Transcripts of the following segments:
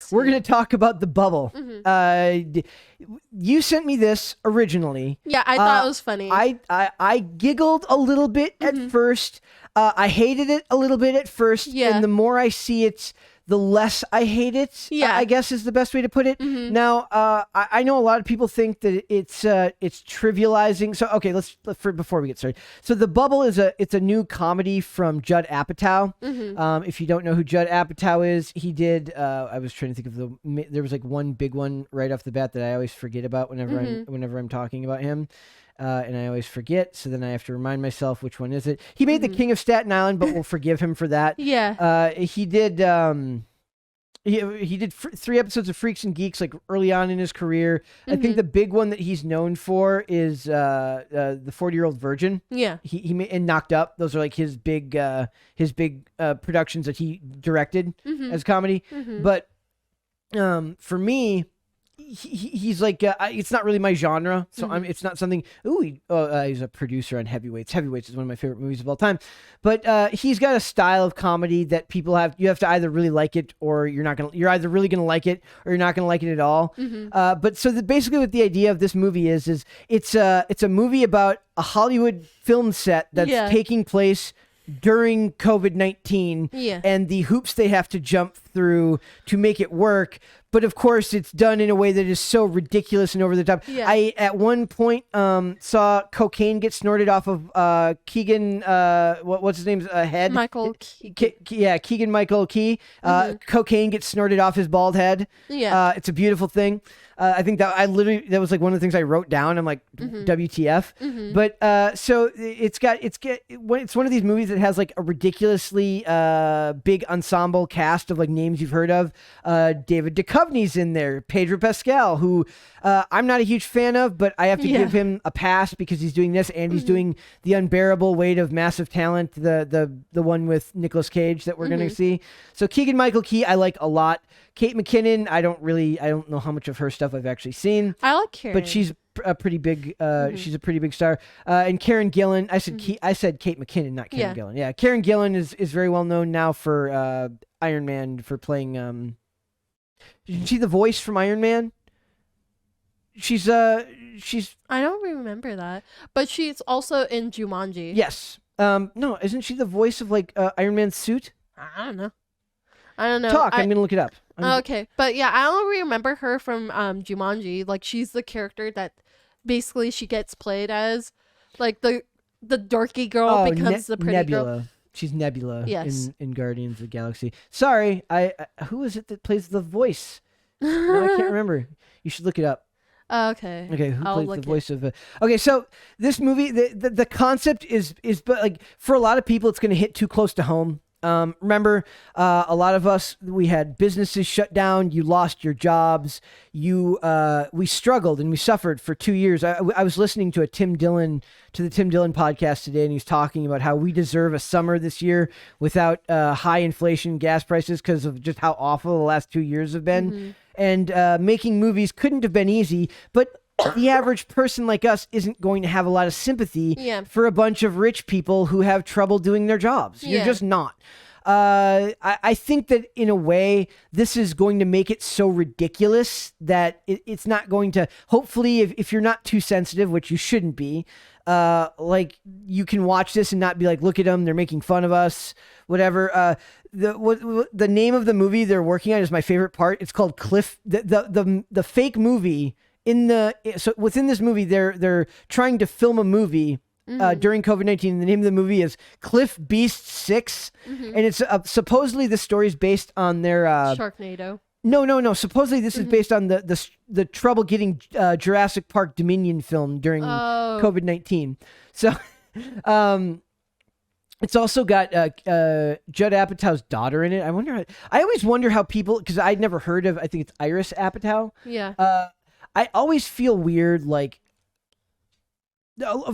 Let's We're going to talk about The Bubble. You sent me this originally. Yeah, I thought it was funny. I giggled a little bit at first. I hated it a little bit at first. Yeah. And the more I see it, the less I hate it. Yeah. I guess is the best way to put it. Now, I know a lot of people think that it's trivializing. So, okay, before we get started. So, The Bubble it's a new comedy from Judd Apatow. If you don't know who Judd Apatow is, he did. I was trying to think of there was like one big one right off the bat that I always forget about whenever I'm talking about him. And I always forget, so then I have to remind myself which one is it. He made The King of Staten Island, but we'll forgive him for that. Yeah. He did. He did 3 episodes of Freaks and Geeks like early on in his career. I think the big one that he's known for is the 40-Year-Old Virgin. Yeah. He made, and Knocked Up. Those are like his big productions that he directed as comedy. But for me, he's like it's not really my genre, so it's not something. He's a producer on Heavyweights. Heavyweights is one of my favorite movies of all time. But he's got a style of comedy that you have to either really like it or you're either really gonna like it or you're not gonna like it at all. But so basically what the idea of this movie is it's a movie about a Hollywood film set that's taking place during COVID-19 and the hoops they have to jump through to make it work. But of course, it's done in a way that is so ridiculous and over the top. Yeah. I, at one point, saw cocaine get snorted off of Keegan, what's his name's head? Michael Keegan Michael Key. Cocaine gets snorted off his bald head. Yeah. It's a beautiful thing. I think that that was like one of the things I wrote down. I'm like, WTF. But so it's one of these movies that has like a ridiculously big ensemble cast of like names you've heard of. David Duchovny's in there, Pedro Pascal, who I'm not a huge fan of, but I have to give him a pass because he's doing this and he's doing The Unbearable Weight of Massive Talent, the one with Nicolas Cage that we're gonna see. So Keegan Michael Key I like a lot. Kate McKinnon, I don't know how much of her stuff I've actually seen. I like Karen, but she's a pretty big she's a pretty big star. And Karen Gillan, I said Kate McKinnon, not Karen Gillan. Yeah, Karen Gillan is very well known now for Iron Man, for playing did you see the voice from Iron Man? She's I don't remember that, but she's also in Jumanji. Yes. No, isn't she the voice of like Iron Man's suit? I don't know. I'm gonna look it up. Okay, but yeah, I only remember her from Jumanji. Like, she's the character that basically she gets played as, like the dorky girl becomes the pretty Nebula. girl. She's Nebula Yes. in Guardians of the Galaxy. Sorry, who is it that plays the voice? No, I can't remember. You should look it up. Okay. Okay, who plays the voice of? Okay, so this movie, the concept is, but like for a lot of people, it's going to hit too close to home. Remember, a lot of us, we had businesses shut down. You lost your jobs. We struggled and we suffered for 2 years. I was listening to the Tim Dillon podcast today, and he's talking about how we deserve a summer this year without high inflation, gas prices, because of just how awful the last 2 years have been. And making movies couldn't have been easy, but the average person like us isn't going to have a lot of sympathy for a bunch of rich people who have trouble doing their jobs. You're just not. I think that in a way, this is going to make it so ridiculous that it's not going to, hopefully, if you're not too sensitive, which you shouldn't be, like you can watch this and not be like, look at them, they're making fun of us, whatever. The name of the movie they're working on is my favorite part. It's called Cliff, the fake movie. So within this movie, they're trying to film a movie during COVID-19. The name of the movie is Cliff Beast 6, and it's supposedly the story is based on their Sharknado. No. Supposedly this is based on the trouble getting Jurassic Park Dominion filmed during COVID-19. So, it's also got Judd Apatow's daughter in it. I always wonder how people, because I'd never heard of. I think it's Iris Apatow. Yeah. I always feel weird, like,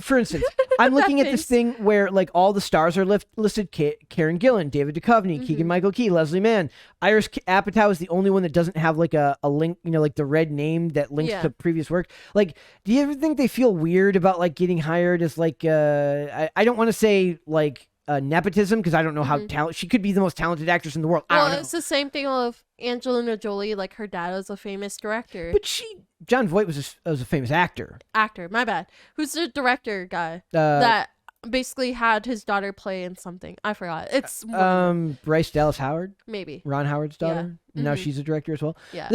for instance, I'm looking at this thing where like all the stars are listed: Karen Gillan, David Duchovny, Keegan Michael Key, Leslie Mann. Iris Apatow is the only one that doesn't have like a link, like the red name that links to previous work. Like, do you ever think they feel weird about like getting hired as like I don't want to say like nepotism, because I don't know how talented she could be, the most talented actress in the world. I don't know. It's the same thing with Angelina Jolie. Like, her dad was a famous director. But John Voight was a famous actor. My bad. Who's the director guy that basically had his daughter play in something? I forgot. It's Bryce Dallas Howard, maybe Ron Howard's daughter. Yeah. Now she's a director as well. Yeah.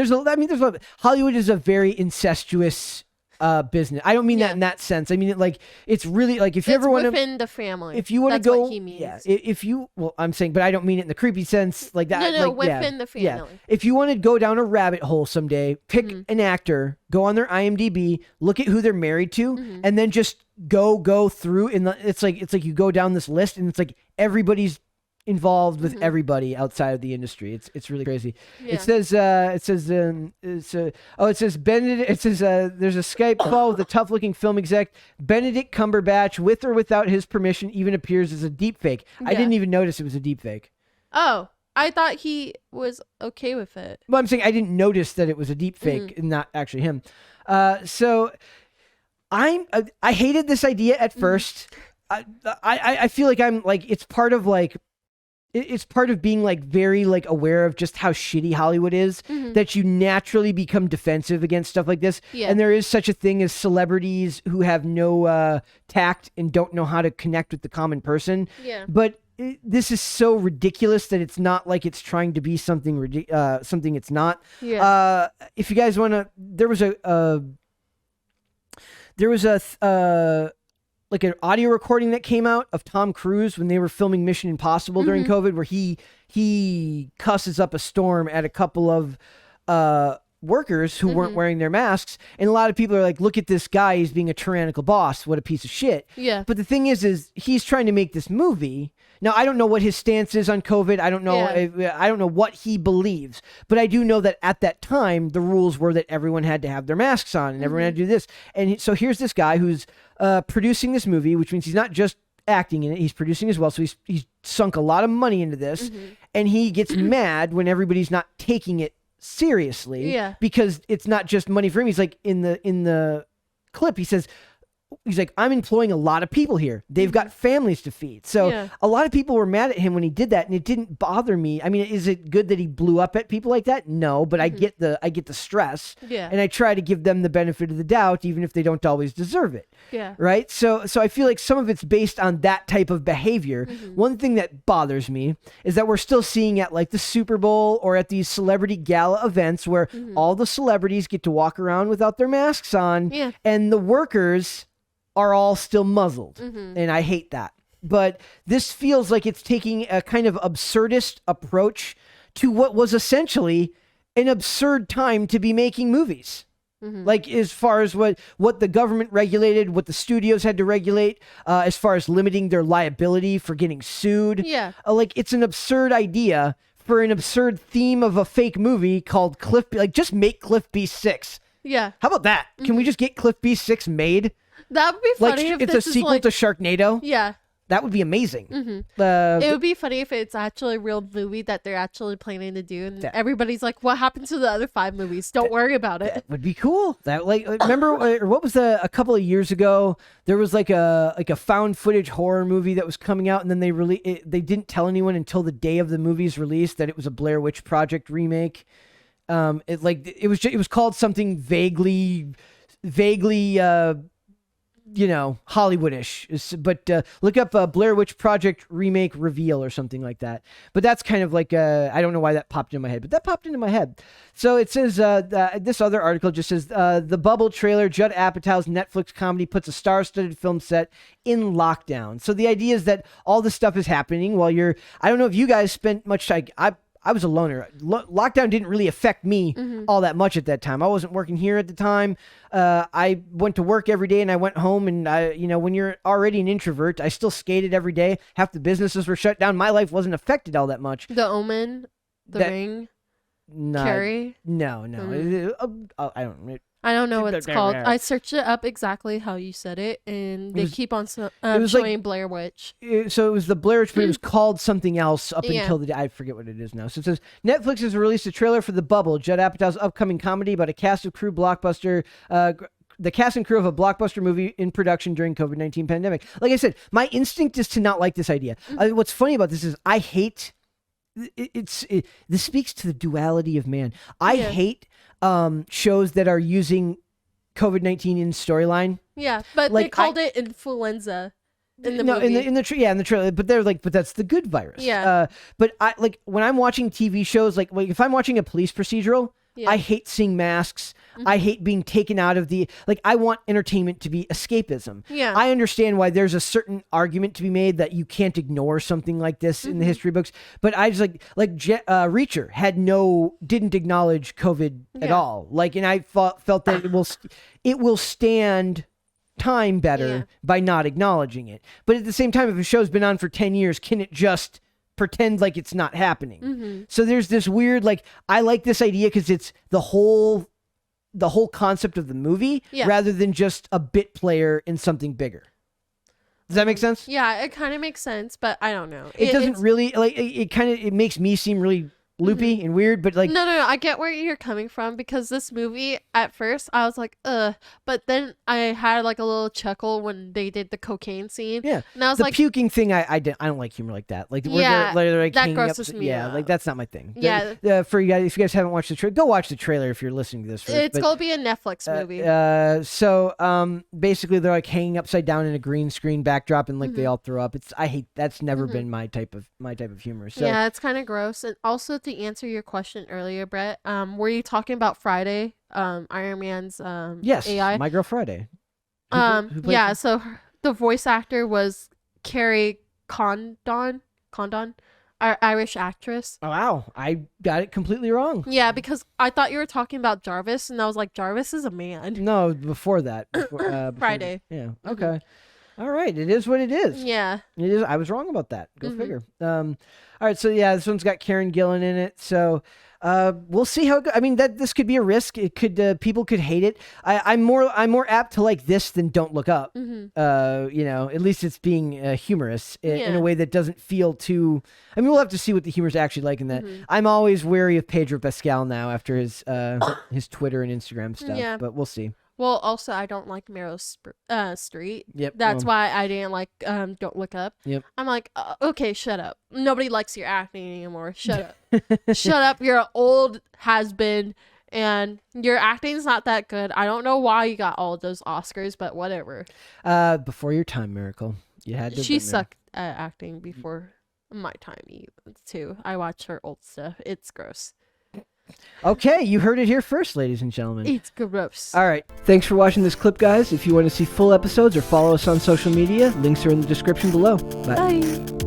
Hollywood is a very incestuous business. I don't mean that in that sense. I mean it like it's really like if you ever want to within the family. If you want to go, what he means. yeah. If you, well, I'm saying, but I don't mean it in the creepy sense like that. No, like, within the family. Yeah. If you want to go down a rabbit hole someday, pick an actor, go on their IMDb, look at who they're married to, and then just go through. And it's like you go down this list, and it's like everybody's involved with everybody outside of the industry. It's really crazy. Yeah. It says Benedict. It says there's a Skype call with a tough looking film exec. Benedict Cumberbatch, with or without his permission, even appears as a deep fake. I didn't even notice it was a deep fake. Oh, I thought he was okay with it. Well, I'm saying I didn't notice that it was a deep fake and not actually him. So I hated this idea at first. I feel like I'm like it's part of like. It's part of being like very like aware of just how shitty Hollywood is that you naturally become defensive against stuff like this. Yeah. And there is such a thing as celebrities who have no tact and don't know how to connect with the common person. Yeah. But this is so ridiculous that it's not like it's trying to be something something it's not. Yeah. If you guys want to, there was a like an audio recording that came out of Tom Cruise when they were filming Mission Impossible during COVID, where he cusses up a storm at a couple of workers who weren't wearing their masks, and a lot of people are like, "Look at this guy; he's being a tyrannical boss. What a piece of shit." Yeah. But the thing is he's trying to make this movie. Now, I don't know what his stance is on COVID. I don't know. I don't know what he believes, but I do know that at that time, the rules were that everyone had to have their masks on and everyone had to do this. And so here's this guy who's producing this movie, which means he's not just acting in it; he's producing as well. So he's sunk a lot of money into this, and he gets mad when everybody's not taking it seriously. Yeah. Because it's not just money for him. He's like in the clip, he says. He's like, I'm employing a lot of people here. They've got families to feed. So a lot of people were mad at him when he did that, and it didn't bother me. I mean, is it good that he blew up at people like that? No, but I get the stress. Yeah. And I try to give them the benefit of the doubt, even if they don't always deserve it. Yeah. Right? So I feel like some of it's based on that type of behavior. One thing that bothers me is that we're still seeing at like the Super Bowl or at these celebrity gala events where all the celebrities get to walk around without their masks on, and the workers are all still muzzled. And I hate that. But this feels like it's taking a kind of absurdist approach to what was essentially an absurd time to be making movies. Like as far as what the government regulated, what the studios had to regulate, as far as limiting their liability for getting sued. Yeah. Like it's an absurd idea for an absurd theme of a fake movie called Cliff. Like just make Cliff B6. Yeah. How about that? Can we just get Cliff B6 made? That would be funny like if it's a this sequel is like, to Sharknado. Yeah. That would be amazing. It would be funny if it's actually a real movie that they're actually planning to do, and everybody's like, "What happened to the other 5 movies? Don't worry about it." That would be cool. That like remember what was a couple of years ago? There was like a found footage horror movie that was coming out, and then they didn't tell anyone until the day of the movie's release that it was a Blair Witch Project remake. It was called something vaguely. Hollywoodish, but look up Blair Witch Project remake reveal or something like that. But that's kind of like I don't know why that popped in my head, but that popped into my head. So it says this other article just says the Bubble trailer, Judd Apatow's Netflix comedy, puts a star-studded film set in lockdown. So the idea is that all this stuff is happening while you're. I don't know if you guys spent much time. I was a loner. Lockdown didn't really affect me all that much at that time. I wasn't working here at the time. I went to work every day and I went home, and when you're already an introvert, I still skated every day. Half the businesses were shut down. My life wasn't affected all that much. The Omen, Ring, Carrie. No. I don't. I don't know what it's called. I searched it up exactly how you said it, and they keep on showing Blair Witch. So it was the Blair Witch, but it was called something else up until the day. I forget what it is now. So it says, Netflix has released a trailer for The Bubble, Judd Apatow's upcoming comedy about a cast of crew blockbuster the cast and crew of a blockbuster movie in production during COVID-19 pandemic. Like I said, my instinct is to not like this idea. What's funny about this is I hate. This speaks to the duality of man. I hate shows that are using COVID-19 in storyline. Yeah, but like, they called it influenza. In the movie. in the trailer, but they're like, but that's the good virus. Yeah. But I like when I'm watching TV shows, like if I'm watching a police procedural, I hate seeing masks. I hate being taken out of I want entertainment to be escapism. Yeah. I understand why there's a certain argument to be made that you can't ignore something like this in the history books. But I just Reacher didn't acknowledge COVID at all. And I felt that it will stand time better by not acknowledging it. But at the same time, if a show's been on for 10 years, can it just pretend like it's not happening? So there's this weird, I like this idea because it's the whole concept of the movie rather than just a bit player in something bigger. Does that make sense? Yeah, it kind of makes sense, but I don't know. It doesn't really, it makes me seem really loopy and weird, but no, I get where you're coming from, because this movie at first I was like, but then I had a little chuckle when they did the cocaine scene. Yeah, and I was the puking thing. I don't like humor like that. They're that grosses me out. That's not my thing. Yeah, for you guys, if you guys haven't watched the trailer, go watch the trailer if you're listening to this. First. It's gonna be a Netflix movie. So basically they're hanging upside down in a green screen backdrop and they all throw up. I hate that's never been my type of humor. So yeah, it's kind of gross. And also, to answer your question earlier, Brett, were you talking about Friday, Iron Man's yes, AI? My Girl Friday. Yeah, so the voice actor was Carrie Condon, our Irish actress. Oh, wow, I got it completely wrong. Yeah, because I thought you were talking about Jarvis, and I was like, Jarvis is a man. No, before that. Before Friday. Yeah, okay. All right, it is what it is. Yeah. It is. I was wrong about that. Go figure. All right, so yeah, this one's got Karen Gillan in it. So we'll see how it goes. I mean, this could be a risk. It could people could hate it. I'm more apt to like this than Don't Look Up. At least it's being humorous in a way that doesn't feel too. I mean, we'll have to see what the humor's actually like in that. I'm always wary of Pedro Pascal now after his Twitter and Instagram stuff. Yeah. But we'll see. Well, also, I don't like Meryl Streep. Yep. That's why I didn't like Don't Look Up. Yep. I'm like, okay, shut up. Nobody likes your acting anymore. Shut up. Shut up. You're an old has-been, and your acting's not that good. I don't know why you got all of those Oscars, but whatever. Before your time, Miracle. You had to. She sucked at acting before my time, too. I watch her old stuff. It's gross. Okay, you heard it here first, ladies and gentlemen. It's gross. All right. Thanks for watching this clip, guys. If you want to see full episodes or follow us on social media, links are in the description below. Bye. Bye.